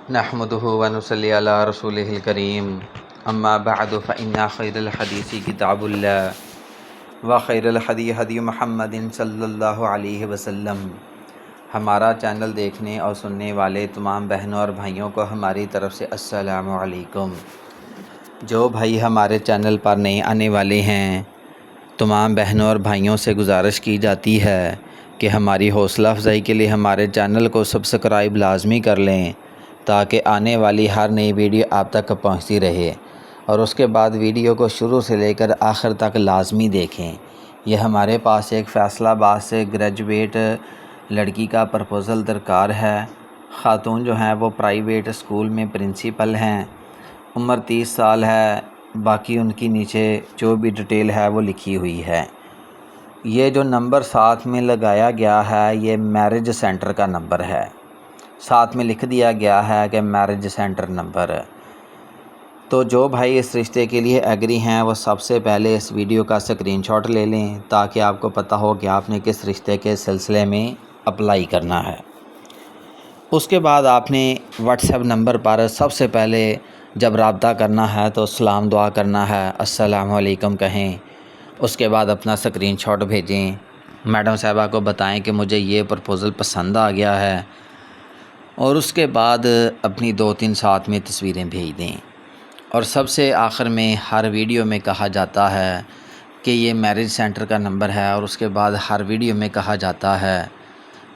نحمده ونصلي على رسوله الكريم اما بعد فإن خير الحديث كتاب الله وخير الهدي هدي محمد صلی اللہ علیہ وسلم۔ ہمارا چینل دیکھنے اور سننے والے تمام بہنوں اور بھائیوں کو ہماری طرف سے السلام علیکم۔ جو بھائی ہمارے چینل پر نئے آنے والے ہیں، تمام بہنوں اور بھائیوں سے گزارش کی جاتی ہے کہ ہماری حوصلہ افزائی کے لیے ہمارے چینل کو سبسکرائب لازمی کر لیں تاکہ آنے والی ہر نئی ویڈیو آپ تک پہنچتی رہے، اور اس کے بعد ویڈیو کو شروع سے لے کر آخر تک لازمی دیکھیں۔ یہ ہمارے پاس ایک فیصل آباد سے گریجویٹ لڑکی کا پرپوزل درکار ہے۔ خاتون جو ہیں وہ پرائیویٹ اسکول میں پرنسپل ہیں، عمر 30 سال ہے، باقی ان کی نیچے جو بھی ڈیٹیل ہے وہ لکھی ہوئی ہے۔ یہ جو نمبر ساتھ میں لگایا گیا ہے یہ میرج سینٹر کا نمبر ہے، ساتھ میں لکھ دیا گیا ہے کہ میرج سینٹر نمبر۔ تو جو بھائی اس رشتے کے لیے ایگری ہیں وہ سب سے پہلے اس ویڈیو کا اسکرین شاٹ لے لیں تاکہ آپ کو پتہ ہو کہ آپ نے کس رشتے کے سلسلے میں اپلائی کرنا ہے۔ اس کے بعد آپ نے واٹس ایپ نمبر پر سب سے پہلے جب رابطہ کرنا ہے تو سلام دعا کرنا ہے، السلام علیکم کہیں۔ اس کے بعد اپنا اسکرین شاٹ بھیجیں، میڈم صاحبہ کو بتائیں کہ مجھے یہ پرپوزل پسند آ گیا ہے، اور اس کے بعد اپنی 2-3 ساتھ میں تصویریں بھیج دیں۔ اور سب سے آخر میں ہر ویڈیو میں کہا جاتا ہے کہ یہ میرج سینٹر کا نمبر ہے، اور اس کے بعد ہر ویڈیو میں کہا جاتا ہے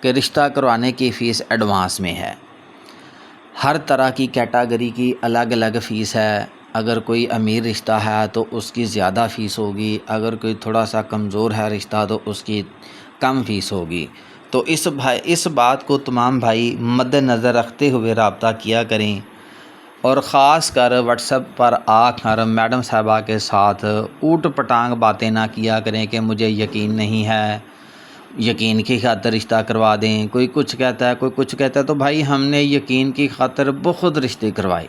کہ رشتہ کروانے کی فیس ایڈوانس میں ہے۔ ہر طرح کی کیٹاگری کی الگ الگ فیس ہے۔ اگر کوئی امیر رشتہ ہے تو اس کی زیادہ فیس ہوگی، اگر کوئی تھوڑا سا کمزور ہے رشتہ تو اس کی کم فیس ہوگی۔ تو اس بات کو تمام بھائی مد نظر رکھتے ہوئے رابطہ کیا کریں، اور خاص کر واٹس ایپ پر آ کر میڈم صاحبہ کے ساتھ اوٹ پٹانگ باتیں نہ کیا کریں کہ مجھے یقین نہیں ہے، یقین کی خاطر رشتہ کروا دیں۔ کوئی کچھ کہتا ہے، کوئی کچھ کہتا ہے، تو بھائی ہم نے یقین کی خاطر بہت رشتے کروائے،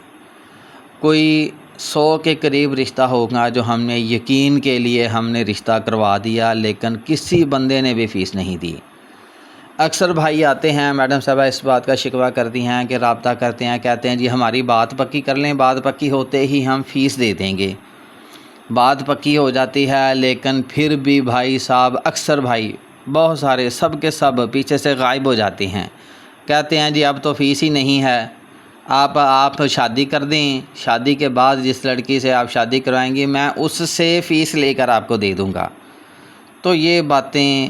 کوئی 100 کے قریب رشتہ ہوگا جو ہم نے یقین کے لیے ہم نے رشتہ کروا دیا، لیکن کسی بندے نے بھی فیس نہیں دی۔ اکثر بھائی آتے ہیں، میڈم صاحبہ اس بات کا شکوہ کرتی ہیں کہ رابطہ کرتے ہیں، کہتے ہیں جی ہماری بات پکی کر لیں، بات پکی ہوتے ہی ہم فیس دے دیں گے۔ بات پکی ہو جاتی ہے لیکن پھر بھی بھائی صاحب، اکثر بھائی بہت سارے، سب کے سب پیچھے سے غائب ہو جاتے ہیں، کہتے ہیں جی اب تو فیس ہی نہیں ہے، آپ شادی کر دیں، شادی کے بعد جس لڑکی سے آپ شادی کروائیں گی میں اس سے فیس لے کر آپ کو دے دوں گا۔ تو یہ باتیں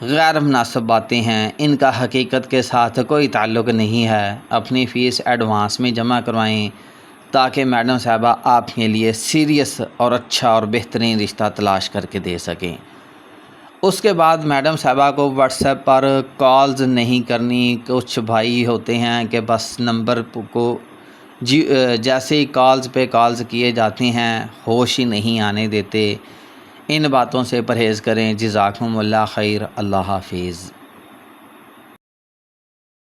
غیر مناسب باتیں ہیں، ان کا حقیقت کے ساتھ کوئی تعلق نہیں ہے۔ اپنی فیس ایڈوانس میں جمع کروائیں تاکہ میڈم صاحبہ آپ کے لیے سیریس اور اچھا اور بہترین رشتہ تلاش کر کے دے سکیں۔ اس کے بعد میڈم صاحبہ کو واٹس ایپ پر کالز نہیں کرنی۔ کچھ بھائی ہوتے ہیں کہ بس نمبر کو جیسے ہی کالز پہ کالز کیے جاتے ہیں ہوش ہی نہیں آنے دیتے۔ ان باتوں سے پرہیز کریں۔ جزاکم اللہ خیر، اللہ حافظ۔